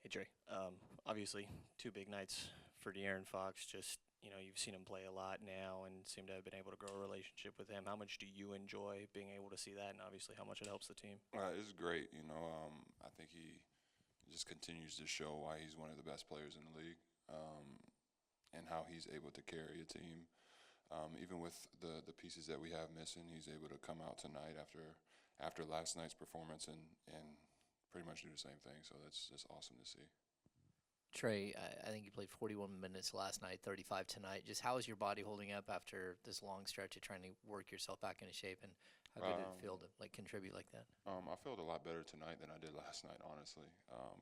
Hey Trey, obviously 2 big nights for De'Aaron Fox. Just you've seen him play a lot now and seem to have been able to grow a relationship with him. How much do you enjoy being able to see that, and obviously how much it helps the team? It's great. I think he just continues to show why he's one of the best players in the league, and how he's able to carry a team. Even with the pieces that we have missing, he's able to come out tonight after last night's performance and pretty much do the same thing. So that's just awesome to see. Trey, I think you played 41 minutes last night, 35 tonight. Just how is your body holding up after this long stretch of trying to work yourself back into shape, and how good did it feel to contribute like that? I felt a lot better tonight than I did last night, honestly,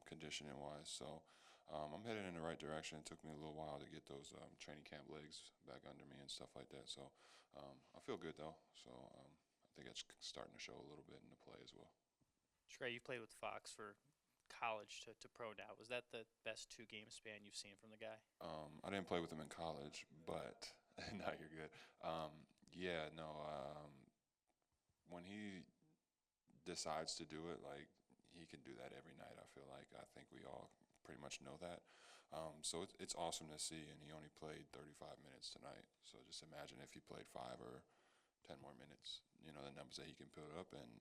conditioning wise. So I'm headed in the right direction. It took me a little while to get those training camp legs back under me and stuff like that. So I feel good though. So I think it's starting to show a little bit in the play as well. Trey, you played with Fox for college to pro now. Was that the best 2 game span you've seen from the guy? I didn't play with him in college, but no, you're good. Yeah, no. When he decides to do it, like he can do that every night. I feel like I think we all pretty much know that. So it's awesome to see, and he only played 35 minutes tonight. So just imagine if he played 5 or 10 more minutes. The numbers that he can put up, and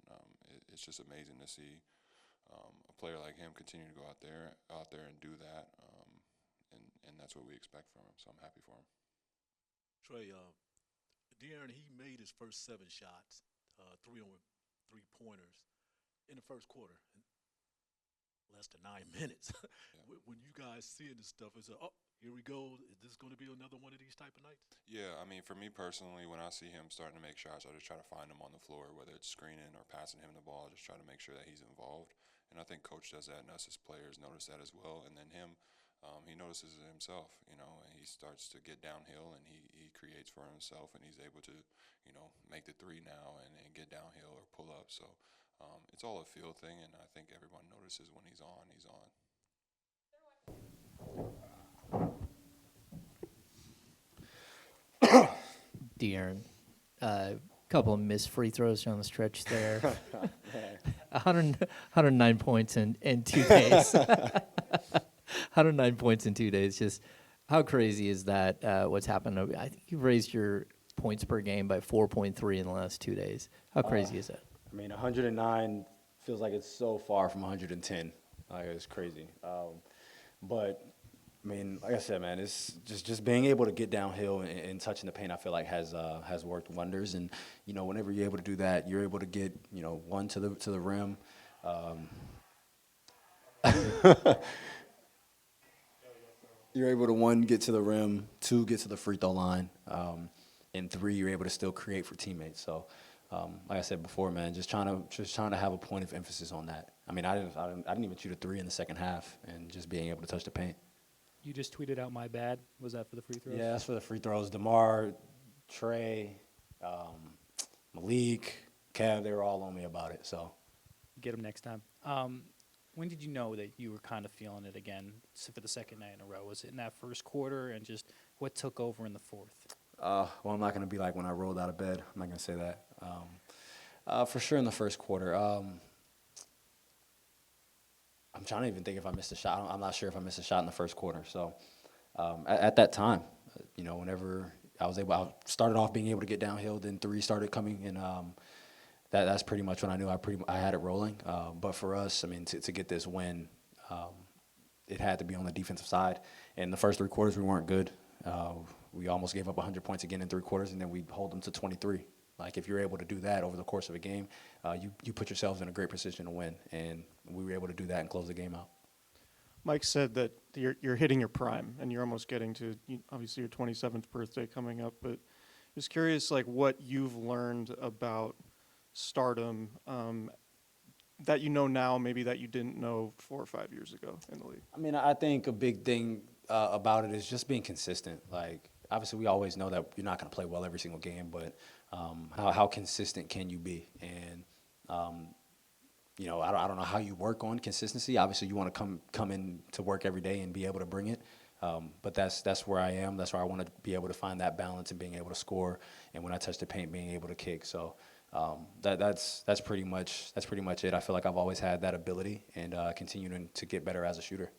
it's just amazing to see a player like him continue to go out there and do that. And that's what we expect from him. So I'm happy for him. Trey, De'Aaron, he made his first 7 shots, 3 on 3 pointers in the first quarter, in less than 9 minutes. Yeah. When you guys seeing this stuff, it's oh, here we go. Is this going to be another one of these type of nights? Yeah, I mean, for me personally, when I see him starting to make shots, I just try to find him on the floor, whether it's screening or passing him the ball. I just try to make sure that he's involved, and I think Coach does that, and us as players notice that as well. And then him, he notices it himself, and he starts to get downhill, and he creates for himself, and he's able to, make the three now and get downhill or pull up. So it's all a feel thing, and I think everyone notices when he's on, he's on. De'Aaron, couple of missed free throws down the stretch there. 109 points in 2 days. 109 points in 2 days. Just how crazy is that? What's happened? I think you've raised your points per game by 4.3 in the last 2 days. How crazy is that? I mean, 109 feels like it's so far from 110. Like, it's crazy. But I mean, like I said, man, it's just being able to get downhill and touching the paint. I feel like has worked wonders. And whenever you're able to do that, you're able to get one to the rim. You're able to, 1, get to the rim, 2, get to the free throw line, and 3, you're able to still create for teammates. So, like I said before, man, just trying to have a point of emphasis on that. I mean, I didn't even shoot a 3 in the second half, and just being able to touch the paint. You just tweeted out my bad. Was that for the free throws? Yeah, that's for the free throws. DeMar, Trey, Malik, Kev, they were all on me about it. So Get him next time. When did you know that you were kind of feeling it again for the second night in a row? Was it in that first quarter, and just what took over in the fourth? well, I'm not going to be like when I rolled out of bed. I'm not going to say that. For sure in the first quarter. I'm trying to even think if I missed a shot. I'm not sure if I missed a shot in the first quarter. So at that time, whenever I started off being able to get downhill, then 3 started coming, and that's pretty much when I knew I had it rolling. But for us, I mean, to get this win, it had to be on the defensive side. In the first 3 quarters, we weren't good. We almost gave up 100 points again in 3 quarters, and then we hold them to 23. Like, if you're able to do that over the course of a game, you put yourselves in a great position to win, and we were able to do that and close the game out. Mike said that you're hitting your prime, and you're almost getting to, obviously, your 27th birthday coming up, but just curious, like, what you've learned about stardom that you know now, maybe that you didn't know 4 or 5 years ago in the league. I mean, I think a big thing about it is just being consistent. Like, obviously, we always know that you're not going to play well every single game, but how consistent can you be? And I don't know how you work on consistency. Obviously, you want to come in to work every day and be able to bring it. But that's where I am. That's where I want to be able to find that balance and being able to score. And when I touch the paint, being able to kick. So that's pretty much it. I feel like I've always had that ability and continuing to get better as a shooter.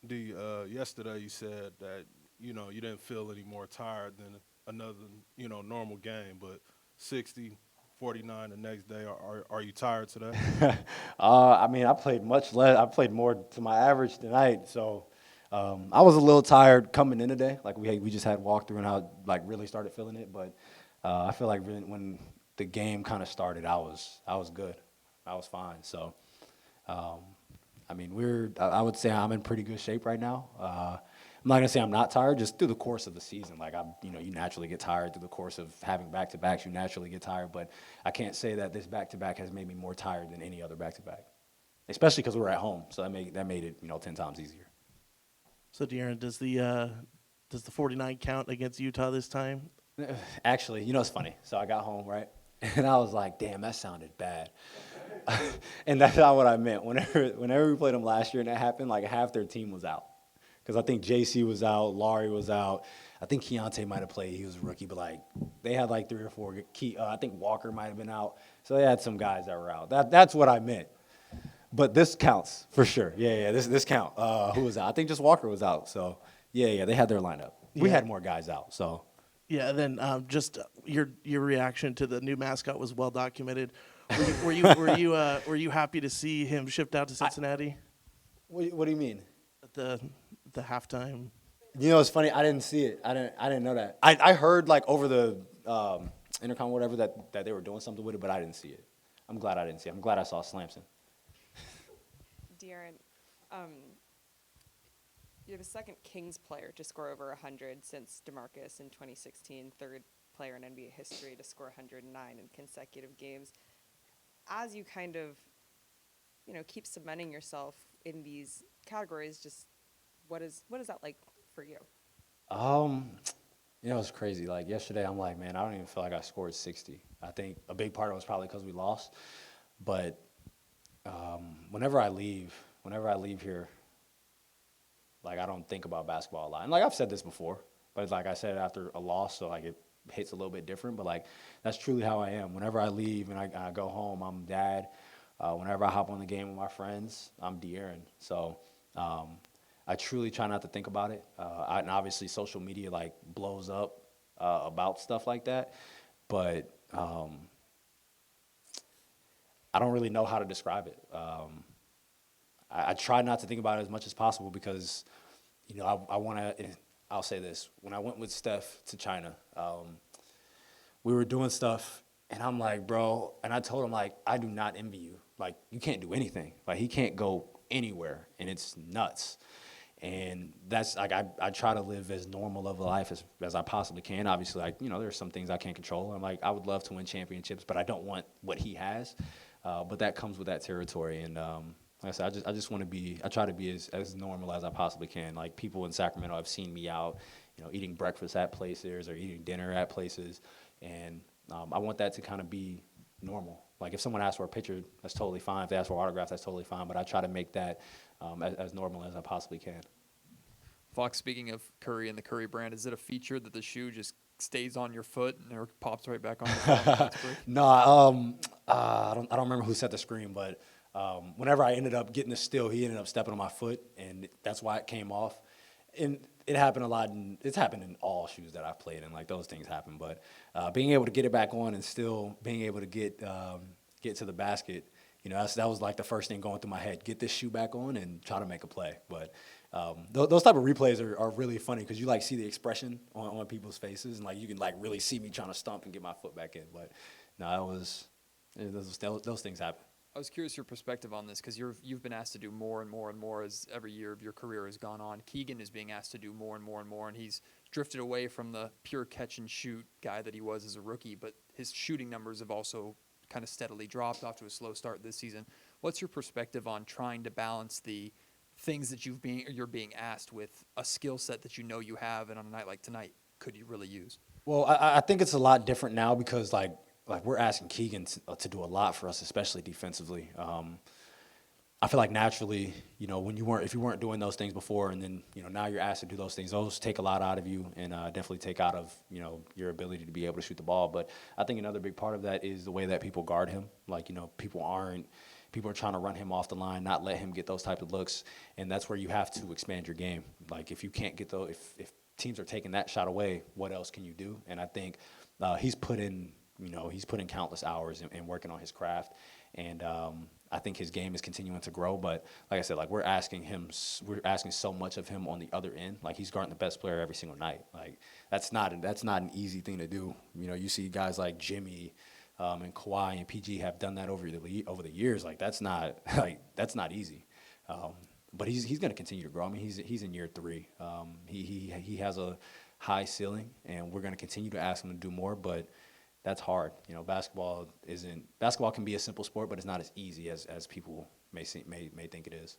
Yesterday you said that, you know, you didn't feel any more tired than another, you know, normal game, but 60, 49 the next day, are you tired today? I mean, I played much less. I played more to my average tonight, so I was a little tired coming in today. Like we just had walkthrough and I like really started feeling it, but I feel like really when the game kind of started, I was good. I was fine. So I mean, I would say I'm in pretty good shape right now. I'm not gonna say I'm not tired. Just through the course of the season, like you naturally get tired through the course of having back-to-backs. You naturally get tired, but I can't say that this back-to-back has made me more tired than any other back-to-back. Especially because we're at home, so that made it 10 times easier. So, De'Aaron, does the 49 count against Utah this time? Actually, it's funny. So I got home, right, and I was like, "Damn, that sounded bad." And that's not what I meant. Whenever we played them last year and that happened, like half their team was out. Because I think JC was out, Laurie was out. I think Keontae might have played. He was a rookie, but like they had like 3 or 4 I think Walker might have been out. So they had some guys that were out. That's what I meant. But this counts for sure. Yeah, this count. Who was out? I think just Walker was out. So yeah, they had their lineup. We Yeah. had more guys out. So Yeah. Then just your reaction to the new mascot was well documented. Were you happy to see him shipped out to Cincinnati what do you mean? at the halftime? It's funny. I didn't see it. I didn't know that. I heard like over the intercom, or whatever, that they were doing something with it, but I didn't see it. I'm glad I didn't see it. I'm glad I saw Slamson. De'Aaron, you're the second Kings player to score over 100 since DeMarcus in 2016, third player in NBA history to score 109 in consecutive games. As you kind of, keep cementing yourself in these categories, just what is that like for you? It's crazy. Like yesterday, I'm like, man, I don't even feel like I scored 60. I think a big part of it was probably because we lost. But whenever I leave here, like I don't think about basketball a lot. And like I've said this before, but it's like I said after a loss, so like it hits a little bit different. But like that's truly how I am. Whenever I leave and I go home, I'm dad. Whenever I hop on the game with my friends, I'm De'Aaron. So I truly try not to think about it. And obviously social media like blows up about stuff like that. But I don't really know how to describe it. I try not to think about it as much as possible because, I want to, I'll say this. When I went with Steph to China, we were doing stuff, and I'm like, bro, and I told him, like, I do not envy you. Like, you can't do anything. Like, he can't go anywhere, and it's nuts. And that's, like, I try to live as normal of a life as I possibly can. Obviously, like, there's some things I can't control. I'm like, I would love to win championships, but I don't want what he has. But that comes with that territory, and like I said, I try to be as normal as I possibly can. Like people in Sacramento have seen me out, eating breakfast at places or eating dinner at places, and I want that to kind of be normal. Like if someone asks for a picture, that's totally fine. If they ask for autographs, that's totally fine. But I try to make that as normal as I possibly can. Fox, speaking of Curry and the Curry brand, is it a feature that the shoe just stays on your foot and never pops right back on your foot? No, I don't remember who set the screen, but whenever I ended up getting the steal, he ended up stepping on my foot, and that's why it came off. And it happened a lot, and it's happened in all shoes that I've played in. Like those things happen, but being able to get it back on and still being able to get to the basket, that was like the first thing going through my head: get this shoe back on and try to make a play. But those type of replays are really funny because you like see the expression on people's faces, and like you can like really see me trying to stomp and get my foot back in. But no, those things happen. I was curious your perspective on this because you've been asked to do more and more and more as every year of your career has gone on. Keegan is being asked to do more and more and more, and he's drifted away from the pure catch and shoot guy that he was as a rookie, but his shooting numbers have also kind of steadily dropped off to a slow start this season. What's your perspective on trying to balance the things that you're being asked with a skill set that you have, and on a night like tonight, could you really use? Well, I think it's a lot different now because like we're asking Keegan to do a lot for us, especially defensively. I feel like naturally, if you weren't doing those things before, and then now you're asked to do those things, those take a lot out of you, and definitely take out of your ability to be able to shoot the ball. But I think another big part of that is the way that people guard him. Like people aren't People are trying to run him off the line, not let him get those type of looks, and that's where you have to expand your game. Like if you can't get those, if teams are taking that shot away, what else can you do? And I think he's put in countless hours in working on his craft, and I think his game is continuing to grow. But like I said, like we're asking so much of him on the other end. Like he's guarding the best player every single night. Like that's not an easy thing to do. You see guys like Jimmy and Kawhi and PG have done that over the years. Like that's not easy. But he's going to continue to grow. I mean, he's in year 3. He has a high ceiling, and we're going to continue to ask him to do more. But that's hard. Basketball can be a simple sport, but it's not as easy as people may think it is.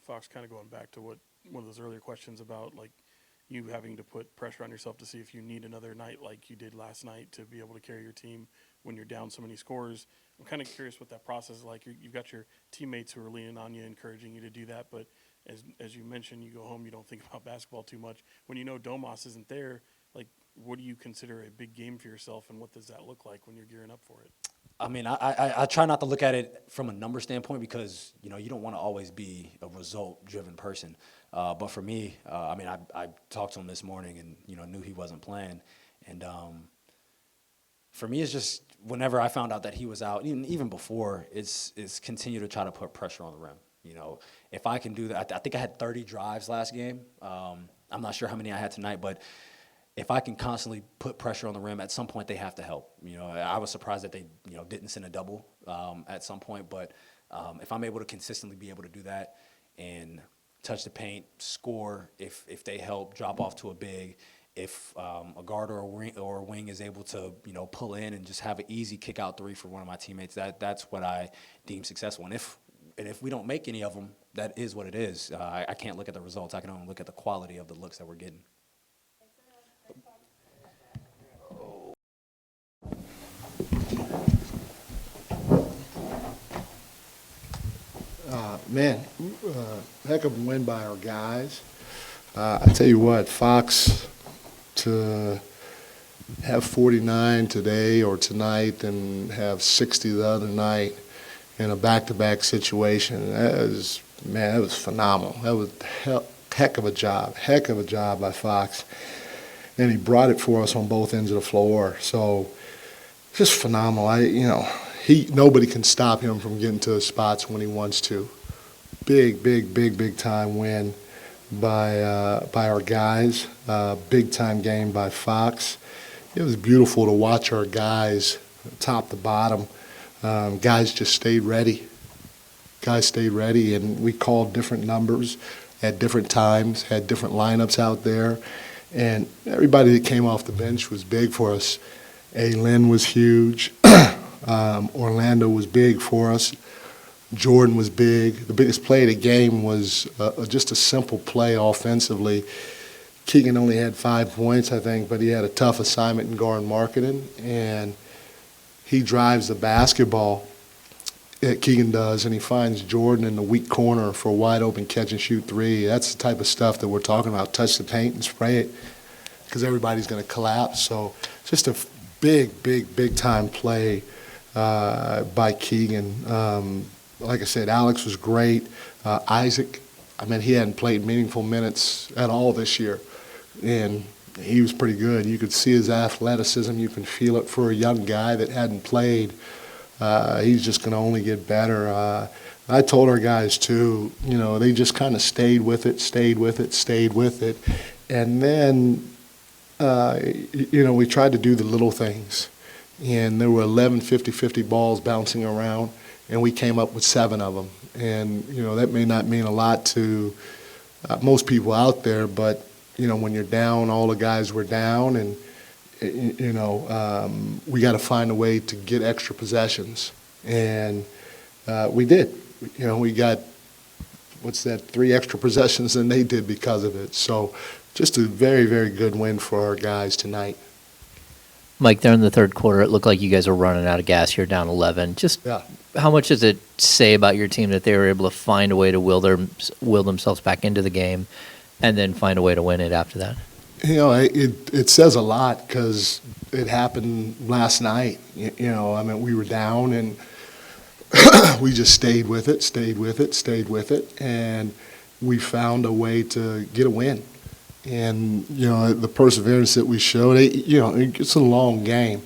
Fox, kind of going back to one of those earlier questions about like you having to put pressure on yourself to see if you need another night like you did last night to be able to carry your team when you're down so many scores. I'm kind of curious what that process is like. You've got your teammates who are leaning on you, encouraging you to do that, but as you mentioned, you go home, you don't think about basketball too much. When you know Domas isn't there, like what do you consider a big game for yourself, and what does that look like when you're gearing up for it? I mean, I try not to look at it from a number standpoint because, you don't want to always be a result-driven person. But for me, I talked to him this morning and, knew he wasn't playing. And for me, it's just whenever I found out that he was out, even before, it's continue to try to put pressure on the rim. If I can do that, I think I had 30 drives last game. I'm not sure how many I had tonight, but if I can constantly put pressure on the rim, at some point they have to help. I was surprised that they, didn't send a double at some point. But if I'm able to consistently be able to do that and touch the paint, score, if they help, drop off to a big, if a guard or a wing is able to, pull in and just have an easy kick out 3 for one of my teammates, that's what I deem successful. And if we don't make any of them, that is what it is. I can't look at the results. I can only look at the quality of the looks that we're getting. Heck of a win by our guys. I tell you what, Fox to have 49 today or tonight and have 60 the other night in a back-to-back situation, that was phenomenal. That was heck of a job by Fox. And he brought it for us on both ends of the floor. So just phenomenal. Nobody can stop him from getting to his spots when he wants to. Big time win by our guys. Big time game by Fox. It was beautiful to watch our guys, top to bottom. Guys just stayed ready. And we called different numbers at different times, had different lineups out there, and everybody that came off the bench was big for us. Lynn was huge. Orlando was big for us. Jordan was big. The biggest play of the game was just a simple play offensively. Keegan only had 5 points, I think, but he had a tough assignment in guard marketing, and he drives the basketball, Keegan does, and he finds Jordan in the weak corner for a wide-open catch-and-shoot 3. That's the type of stuff that we're talking about. Touch the paint and spray it because everybody's going to collapse. So just a big time play by Keegan. Like I said, Alex was great. Isaac, he hadn't played meaningful minutes at all this year, and he was pretty good. You could see his athleticism. You can feel it for a young guy that hadn't played. He's just going to only get better. I told our guys, too, they just kind of stayed with it. And then, we tried to do the little things. And there were 11 50-50 balls bouncing around, and we came up with 7 of them. And, that may not mean a lot to most people out there, but, when you're down, all the guys were down, and, we got to find a way to get extra possessions. And we did. We got, 3 extra possessions than they did because of it. So just a very, very good win for our guys tonight. Mike, there in the third quarter, it looked like you guys were running out of gas. You're down 11. How much does it say about your team that they were able to find a way to will themselves back into the game and then find a way to win it after that? It says a lot because it happened last night. We were down, and we just stayed with it, and we found a way to get a win. And, the perseverance that we showed, it's a long game.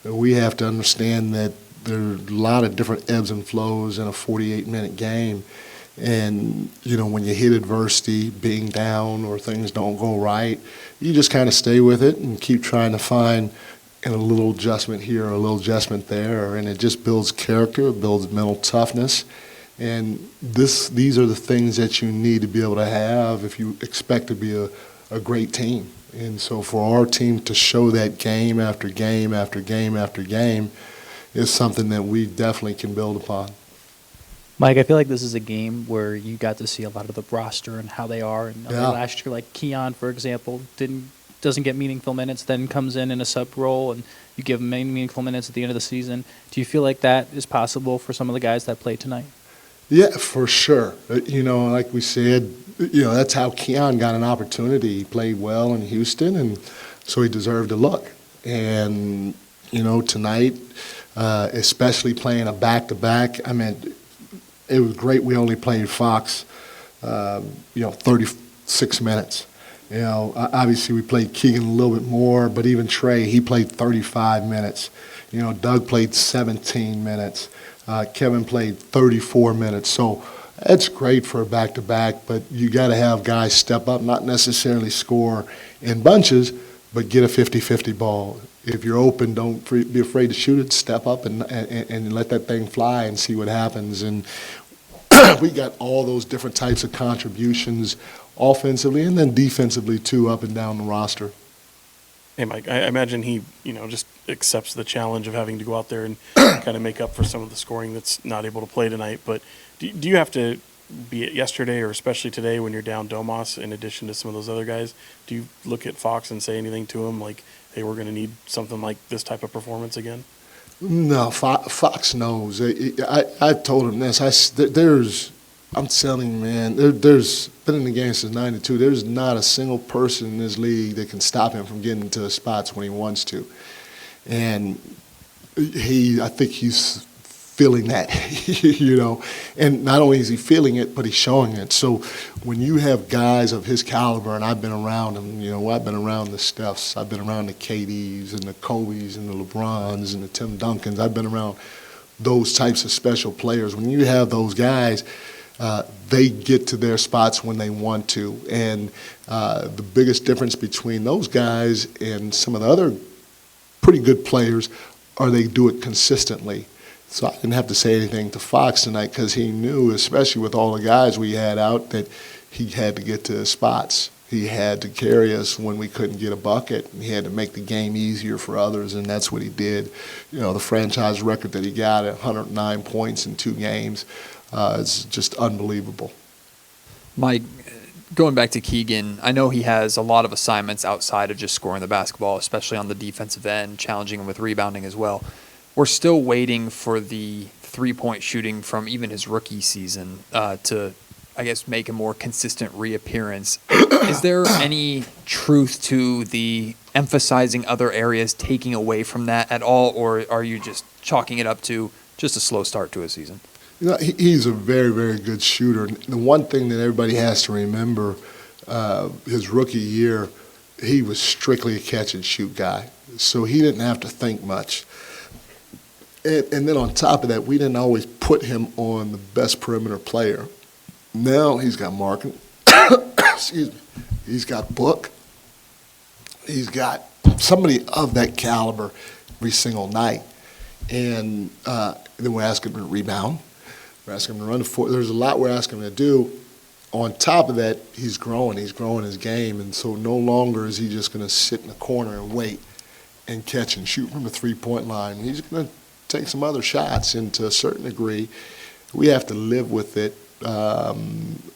We have to understand that there are a lot of different ebbs and flows in a 48-minute game. And, when you hit adversity, being down or things don't go right, you just kind of stay with it and keep trying to find a little adjustment here or a little adjustment there. And it just builds character, it builds mental toughness. And these are the things that you need to be able to have if you expect to be a great team. And so for our team to show that game after game after game after game is something that we definitely can build upon. Mike, I feel like this is a game where you got to see a lot of the roster and how they are. And last year, like Keon, for example, doesn't get meaningful minutes, then comes in a sub role, and you give him meaningful minutes at the end of the season. Do you feel like that is possible for some of the guys that played tonight? Yeah, for sure. Like we said, that's how Keon got an opportunity. He played well in Houston, and so he deserved a look. And, tonight, especially playing a back-to-back, it was great we only played Fox, 36 minutes. Obviously we played Keegan a little bit more, but even Trey, he played 35 minutes. Doug played 17 minutes. Kevin played 34 minutes. So that's great for a back-to-back, but you got to have guys step up, not necessarily score in bunches, but get a 50-50 ball. If you're open, don't be afraid to shoot it. Step up and let that thing fly and see what happens. And we got all those different types of contributions offensively and then defensively, too, up and down the roster. Hey, Mike, I imagine he, just accepts the challenge of having to go out there and kind of make up for some of the scoring that's not able to play tonight. But do you have to, be it yesterday or especially today when you're down Domas, in addition to some of those other guys, do you look at Fox and say anything to him like, hey, we're going to need something like this type of performance again? No, Fox knows. I told him this. I'm telling you, man, there's been in the game since '92. There's not a single person in this league that can stop him from getting into spots when he wants to. And I think he's feeling that, And not only is he feeling it, but he's showing it. So when you have guys of his caliber, and I've been around him, I've been around the Stephs, I've been around the KDs and the Kobes and the LeBrons and the Tim Duncans. I've been around those types of special players. When you have those guys, they get to their spots when they want to. And the biggest difference between those guys and some of the other pretty good players are they do it consistently. So I didn't have to say anything to Fox tonight because he knew, especially with all the guys we had out, that he had to get to his spots. He had to carry us when we couldn't get a bucket. He had to make the game easier for others, and that's what he did. The franchise record that he got at 109 points in 2 games is just unbelievable. Mike, going back to Keegan, I know he has a lot of assignments outside of just scoring the basketball, especially on the defensive end, challenging him with rebounding as well. We're still waiting for the three-point shooting from even his rookie season to, I guess, make a more consistent reappearance. Is there any truth to the emphasizing other areas taking away from that at all, or are you just chalking it up to just a slow start to a season? He's a very, very good shooter. The one thing that everybody has to remember, his rookie year, he was strictly a catch-and-shoot guy, so he didn't have to think much. And then on top of that, we didn't always put him on the best perimeter player. Now he's got Markin. Excuse me. He's got Book. He's got somebody of that caliber every single night. And then we're asking him to rebound. We're asking him to run the floor. There's a lot we're asking him to do. On top of that, he's growing. He's growing his game. And so no longer is he just going to sit in the corner and wait and catch and shoot from the three-point line. He's going to take some other shots, and to a certain degree, we have to live with it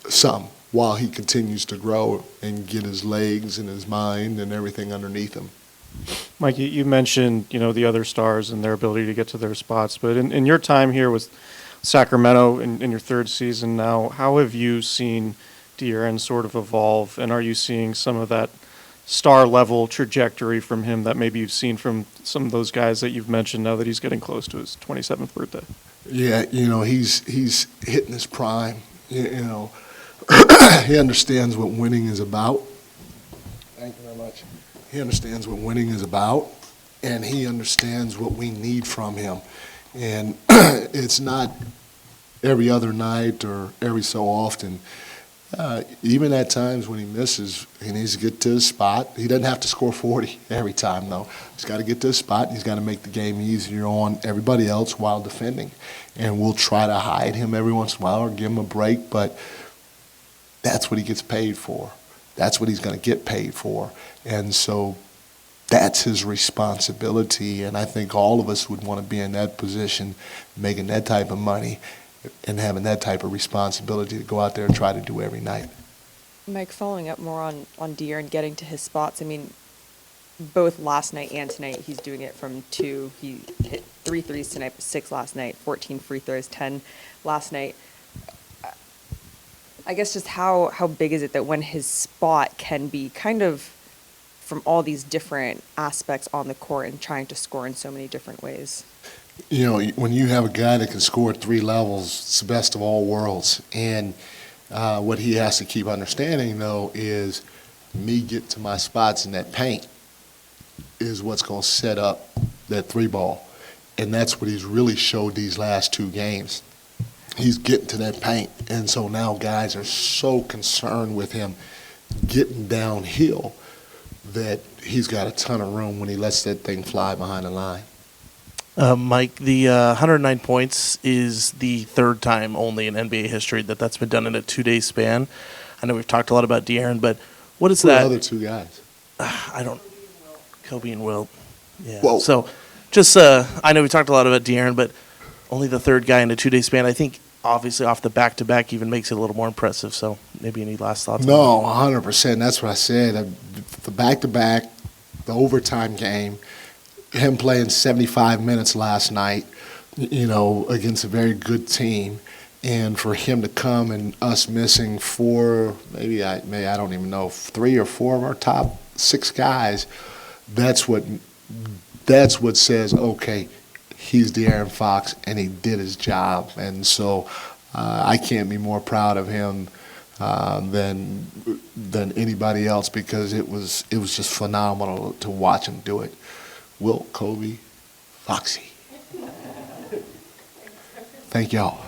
some while he continues to grow and get his legs and his mind and everything underneath him. Mike, you mentioned, the other stars and their ability to get to their spots, but in your time here with Sacramento in your 3rd season now, how have you seen De'Aaron sort of evolve, and are you seeing some of that star-level trajectory from him that maybe you've seen from some of those guys that you've mentioned now that he's getting close to his 27th birthday? Yeah, he's hitting his prime. He understands what winning is about. Thank you very much. He understands what winning is about, and he understands what we need from him. And it's not every other night or every so often. Even at times when he misses, he needs to get to his spot. He doesn't have to score 40 every time, though. He's got to get to his spot, and he's got to make the game easier on everybody else while defending. And we'll try to hide him every once in a while or give him a break, but that's what he gets paid for. That's what he's going to get paid for. And so that's his responsibility, and I think all of us would want to be in that position, making that type of money and having that type of responsibility to go out there and try to do every night. Mike, following up more on De'Aaron getting to his spots, I mean, both last night and tonight, he's doing it from 2. He hit 3 threes tonight, 6 last night, 14 free throws, 10 last night. I guess just how big is it that when his spot can be kind of from all these different aspects on the court and trying to score in so many different ways? When you have a guy that can score at 3 levels, it's the best of all worlds. And what he has to keep understanding, though, is me get to my spots in that paint is what's going to set up that 3 ball. And that's what he's really showed these last 2 games. He's getting to that paint. And so now guys are so concerned with him getting downhill that he's got a ton of room when he lets that thing fly behind the line. Mike, the 109 points is the 3rd time only in NBA history that's been done in a 2-day span. I know we've talked a lot about De'Aaron, but what is Who are that? the other 2 guys? I don't. Kobe and Wilt. Yeah. Whoa. So, just I know we talked a lot about De'Aaron, but only the 3rd guy in a 2-day span. I think obviously off the back-to-back even makes it a little more impressive. So maybe any last thoughts? No, 100%. That's what I said. The back-to-back, the overtime game, him playing 75 minutes last night, against a very good team, and for him to come and us missing 4, maybe I don't even know, 3 or 4 of our top 6 guys, that's what says, okay, he's De'Aaron Fox and he did his job. And so I can't be more proud of him than anybody else, because it was just phenomenal to watch him do it. Wilt, Kobe, Foxy. Thank y'all.